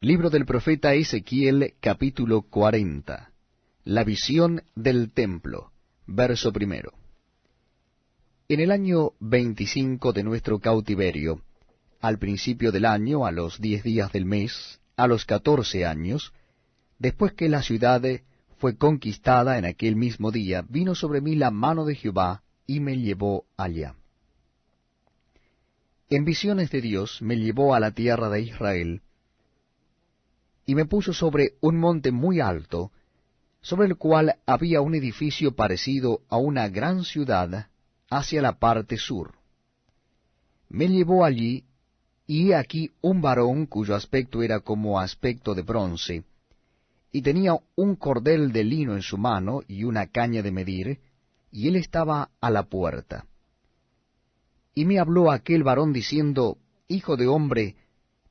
Libro del profeta Ezequiel, capítulo 40. La visión del templo. Verso primero. En el año 25 de nuestro cautiverio, al principio del año, a los 10 días del mes, a los 14 años, después que la ciudad fue conquistada en aquel mismo día, vino sobre mí la mano de Jehová y me llevó allá. En visiones de Dios me llevó a la tierra de Israel, y me puso sobre un monte muy alto, sobre el cual había un edificio parecido a una gran ciudad hacia la parte sur. Me llevó allí, y he aquí un varón cuyo aspecto era como aspecto de bronce, y tenía un cordel de lino en su mano y una caña de medir, y él estaba a la puerta. Y me habló aquel varón diciendo, Hijo de hombre,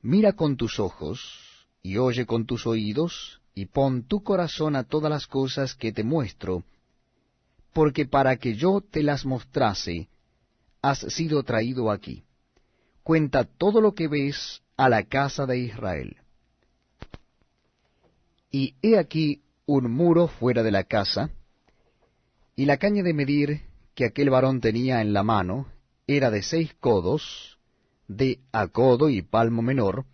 mira con tus ojos, y oye con tus oídos, y pon tu corazón a todas las cosas que te muestro, porque para que yo te las mostrase, has sido traído aquí. Cuenta todo lo que ves a la casa de Israel. Y he aquí un muro fuera de la casa, y la caña de medir que aquel varón tenía en la mano era de 6 codos, de a codo y palmo menor,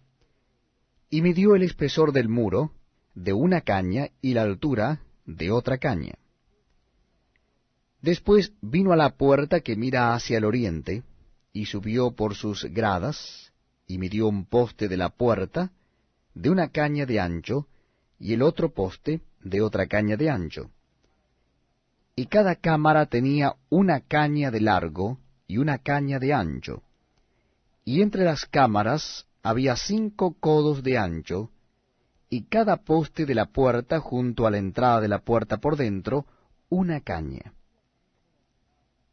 y midió el espesor del muro de una caña y la altura de otra caña. Después vino a la puerta que mira hacia el oriente, y subió por sus gradas, y midió un poste de la puerta de una caña de ancho, y el otro poste de otra caña de ancho. Y cada cámara tenía una caña de largo y una caña de ancho, y entre las cámaras había 5 codos de ancho, y cada poste de la puerta junto a la entrada de la puerta por dentro, una caña.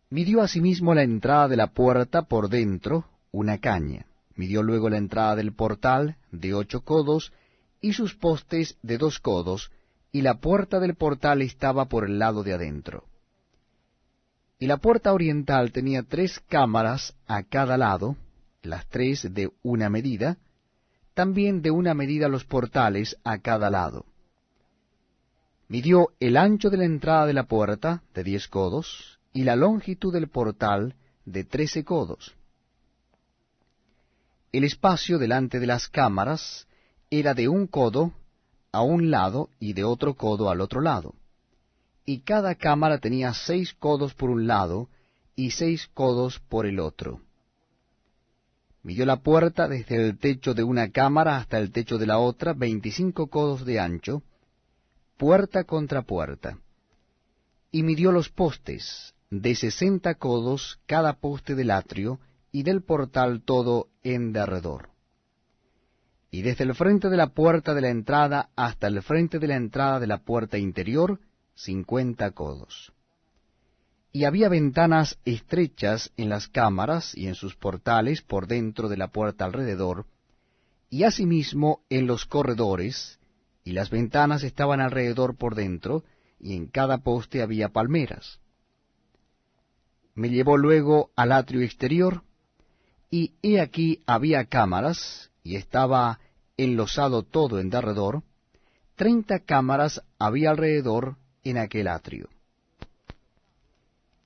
Midió asimismo la entrada de la puerta por dentro, una caña. Midió luego la entrada del portal de 8 codos, y sus postes de 2 codos, y la puerta del portal estaba por el lado de adentro. Y la puerta oriental tenía 3 cámaras a cada lado, las 3 de una medida, también de una medida los portales a cada lado. Midió el ancho de la entrada de la puerta de 10 codos, y la longitud del portal de 13 codos. El espacio delante de las cámaras era de 1 codo a un lado y de otro codo al otro lado, y cada cámara tenía 6 codos por un lado y 6 codos por el otro. Midió la puerta desde el techo de una cámara hasta el techo de la otra, 25 codos de ancho, puerta contra puerta. Y midió los postes, de 60 codos cada poste del atrio, y del portal todo en derredor. Y desde el frente de la puerta de la entrada hasta el frente de la entrada de la puerta interior, 50 codos. Y había ventanas estrechas en las cámaras y en sus portales por dentro de la puerta alrededor, y asimismo en los corredores, y las ventanas estaban alrededor por dentro, y en cada poste había palmeras. Me llevó luego al atrio exterior, y he aquí había cámaras, y estaba enlosado todo en derredor, 30 cámaras había alrededor en aquel atrio.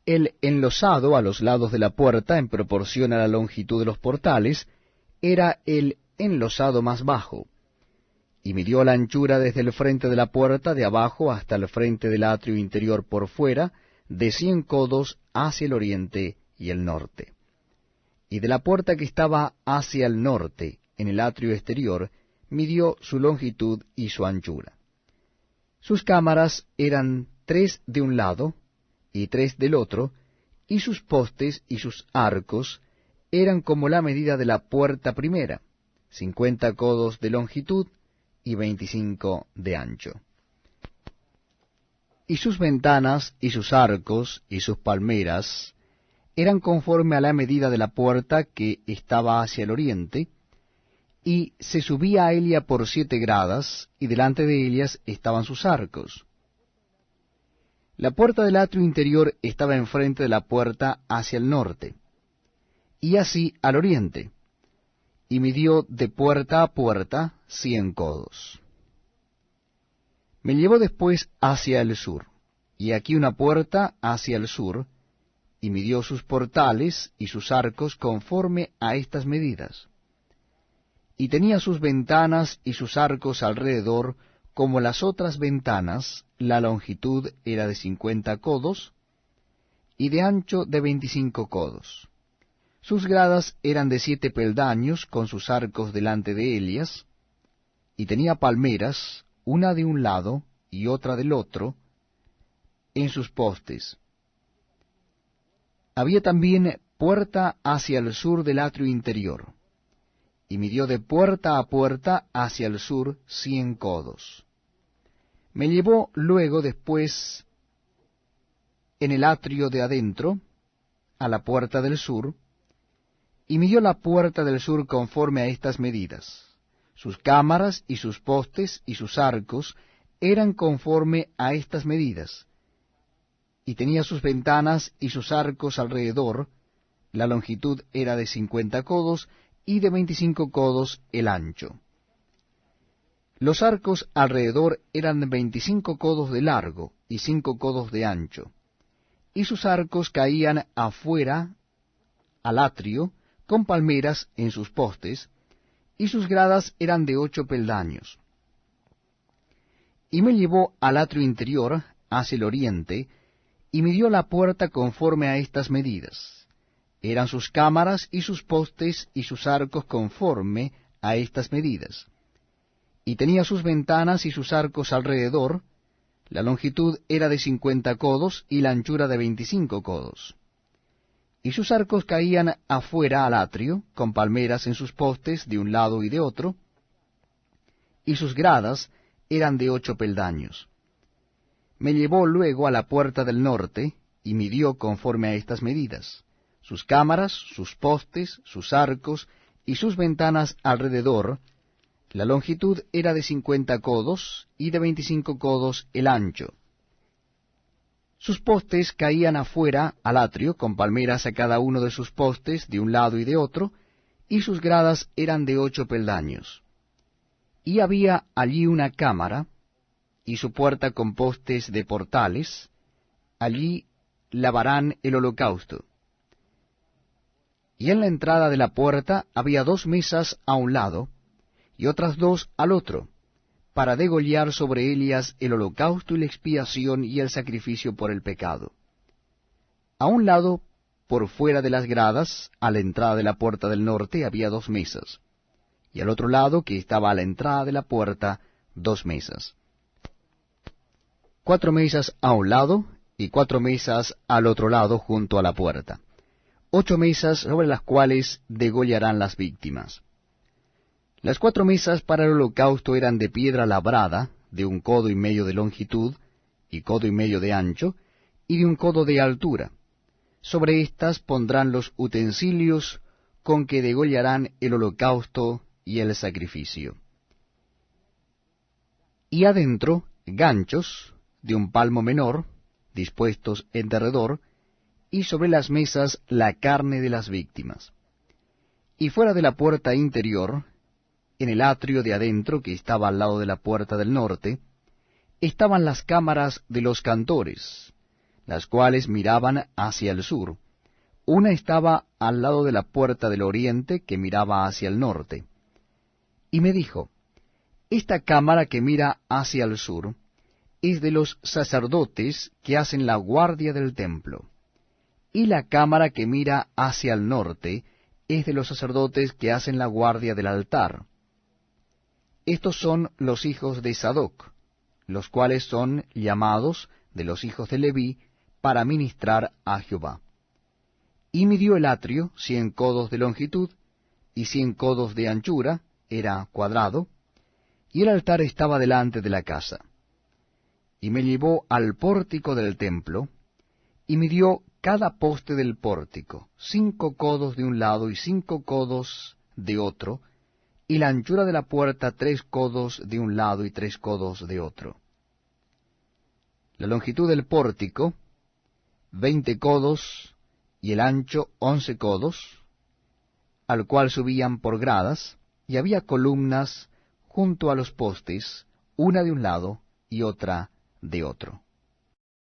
El enlosado a los lados de la puerta, en proporción a la longitud de los portales, era el enlosado más bajo, y midió la anchura desde el frente de la puerta de abajo hasta el frente del atrio interior por fuera, de 100 codos hacia el oriente y el norte. Y de la puerta que estaba hacia el norte, en el atrio exterior, midió su longitud y su anchura. Sus cámaras eran 3 de un lado y 3 del otro, y sus postes y sus arcos eran como la medida de la puerta primera, 50 codos de longitud y 25 de ancho. Y sus ventanas y sus arcos y sus palmeras eran conforme a la medida de la puerta que estaba hacia el oriente, y se subía a ella por 7 gradas, y delante de ellas estaban sus arcos. La puerta del atrio interior estaba enfrente de la puerta hacia el norte, y así al oriente, y midió de puerta a puerta 100 codos. Me llevó después hacia el sur, y aquí una puerta hacia el sur, y midió sus portales y sus arcos conforme a estas medidas. Y tenía sus ventanas y sus arcos alrededor, como las otras ventanas, la longitud era de 50 codos, y de ancho de 25 codos. Sus gradas eran de 7 peldaños, con sus arcos delante de ellas, y tenía palmeras, una de un lado y otra del otro, en sus postes. Había también puerta hacia el sur del atrio interior, y midió de puerta a puerta hacia el sur 100 codos. Me llevó luego después en el atrio de adentro, a la puerta del sur, y midió la puerta del sur conforme a estas medidas. Sus cámaras y sus postes y sus arcos eran conforme a estas medidas, y tenía sus ventanas y sus arcos alrededor, la longitud era de 50 codos, y de 25 codos el ancho. Los arcos alrededor eran de 25 codos de largo y 5 codos de ancho, y sus arcos caían afuera al atrio, con palmeras en sus postes, y sus gradas eran de 8 peldaños. Y me llevó al atrio interior, hacia el oriente, y midió la puerta conforme a estas medidas. Eran sus cámaras y sus postes y sus arcos conforme a estas medidas. Y tenía sus ventanas y sus arcos alrededor, la longitud era de 50 codos y la anchura de 25 codos. Y sus arcos caían afuera al atrio, con palmeras en sus postes de un lado y de otro, y sus gradas eran de 8 peldaños. Me llevó luego a la puerta del norte, y midió conforme a estas medidas. Sus cámaras, sus postes, sus arcos, y sus ventanas alrededor, la longitud era de 50 codos, y de 25 codos el ancho. Sus postes caían afuera al atrio, con palmeras a cada uno de sus postes, de un lado y de otro, y sus gradas eran de 8 peldaños. Y había allí una cámara, y su puerta con postes de portales, allí lavarán el holocausto. Y en la entrada de la puerta había 2 mesas a un lado, y otras 2 al otro, para degollar sobre ellas el holocausto y la expiación y el sacrificio por el pecado. A un lado, por fuera de las gradas, a la entrada de la puerta del norte, había 2 mesas, y al otro lado, que estaba a la entrada de la puerta, 2 mesas. 4 mesas a un lado, y 4 mesas al otro lado junto a la puerta. 8 mesas sobre las cuales degollarán las víctimas. Las 4 mesas para el holocausto eran de piedra labrada, de 1 codo y medio de longitud, y codo y medio de ancho, y de 1 codo de altura. Sobre éstas pondrán los utensilios con que degollarán el holocausto y el sacrificio. Y adentro, ganchos de 1 palmo menor, dispuestos en derredor, y sobre las mesas la carne de las víctimas. Y fuera de la puerta interior, en el atrio de adentro, que estaba al lado de la puerta del norte, estaban las cámaras de los cantores, las cuales miraban hacia el sur. Una estaba al lado de la puerta del oriente, que miraba hacia el norte. Y me dijo, esta cámara que mira hacia el sur es de los sacerdotes que hacen la guardia del templo, y la cámara que mira hacia el norte es de los sacerdotes que hacen la guardia del altar. Estos son los hijos de Sadoc, los cuales son llamados de los hijos de Leví para ministrar a Jehová. Y midió el atrio 100 codos de longitud y 100 codos de anchura, era cuadrado, y el altar estaba delante de la casa. Y me llevó al pórtico del templo, y midió cada poste del pórtico, 5 codos de un lado y 5 codos de otro, y la anchura de la puerta 3 codos de un lado y 3 codos de otro. La longitud del pórtico, 20 codos, y el ancho 11 codos, al cual subían por gradas, y había columnas junto a los postes, una de un lado y otra de otro.